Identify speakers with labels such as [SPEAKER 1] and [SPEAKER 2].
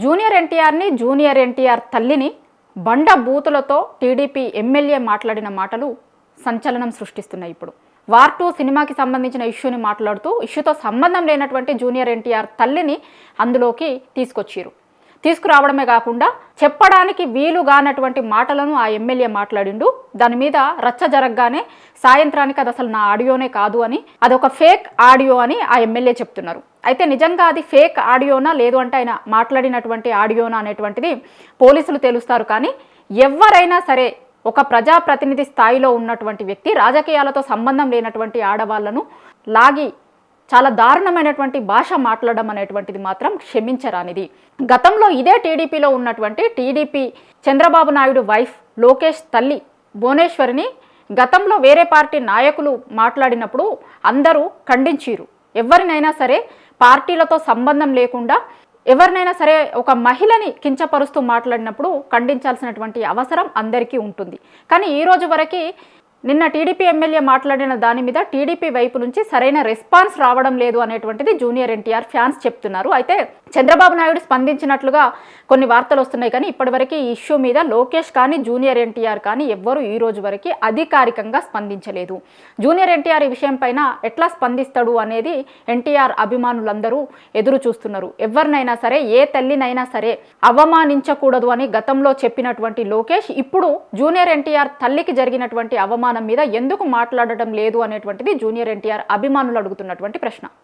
[SPEAKER 1] Junior NTR తల్లిని బండ బూతులతో TDP MLA మాట్లాడిన మాటలు సంచలనం సృష్టిస్తున్నాయి. ఇప్పుడు వార్ 2 సినిమాకి సంబంధించిన ఇష్యూని మాట్లాడుతూ ఇష్యూతో సంబంధం లేనటువంటి జూనియర్ ఎన్టీఆర్ తల్లిని అందులోకి తీసుకురావడమే కాకుండా చెప్పడానికి వీలుగానటువంటి మాటలను ఆ ఎమ్మెల్యే మాట్లాడిండు. దాని మీద రచ్చ జరగగానే సాయంత్రానికి అది అసలు నా ఆడియోనే కాదు అని, అదొక ఫేక్ ఆడియో అని ఆ ఎమ్మెల్యే చెప్తున్నారు. అయితే నిజంగా అది ఫేక్ ఆడియోనా లేదు అంటే ఆయన మాట్లాడినటువంటి ఆడియోనా అనేటువంటిది పోలీసులు తెలుస్తారు. కానీ ఎవరైనా సరే ఒక ప్రజాప్రతినిధి స్థాయిలో ఉన్నటువంటి వ్యక్తి రాజకీయాలతో సంబంధం లేనటువంటి ఆడవాళ్లను లాగి చాలా దారుణమైనటువంటి భాష మాట్లాడడం అనేటువంటిది మాత్రం క్షమించరానిది. గతంలో ఇదే టీడీపీలో ఉన్నటువంటి టీడీపీ చంద్రబాబు నాయుడు వైఫ్ లోకేష్ తల్లి భువనేశ్వరిని గతంలో వేరే పార్టీ నాయకులు మాట్లాడినప్పుడు అందరూ ఖండించారు. ఎవరినైనా సరే పార్టీలతో సంబంధం లేకుండా ఎవరినైనా సరే ఒక మహిళని కించపరుస్తూ మాట్లాడినప్పుడు ఖండించాల్సినటువంటి అవసరం అందరికీ ఉంటుంది. కానీ ఈ రోజు వరకు నిన్న టీడీపీ ఎమ్మెల్యే మాట్లాడిన దాని మీద టీడీపీ వైపు నుంచి సరైన రెస్పాన్స్ రావడం లేదు అనేటువంటిది జూనియర్ ఎన్టీఆర్ ఫ్యాన్స్ చెప్తున్నారు. అయితే చంద్రబాబు నాయుడు స్పందించినట్లుగా కొన్ని వార్తలు వస్తున్నాయి. కానీ ఇప్పటివరకు ఈ ఇష్యూ మీద లోకేష్ కానీ జూనియర్ ఎన్టీఆర్ కానీ ఎవ్వరూ ఈ రోజు వరకు అధికారికంగా స్పందించలేదు. జూనియర్ ఎన్టీఆర్ ఈ విషయం పైన ఎట్లా స్పందిస్తాడు అనేది ఎన్టీఆర్ అభిమానులందరూ ఎదురు చూస్తున్నారు. ఎవరినైనా సరే ఏ తల్లినైనా సరే అవమానించకూడదు అని గతంలో చెప్పినటువంటి లోకేష్ ఇప్పుడు జూనియర్ ఎన్టీఆర్ తల్లికి జరిగినటువంటి అవమానం మీద ఎందుకు మాట్లాడటం లేదు అనేటువంటిది జూనియర్ ఎన్టీఆర్ అభిమానులు అడుగుతున్నటువంటి ప్రశ్న.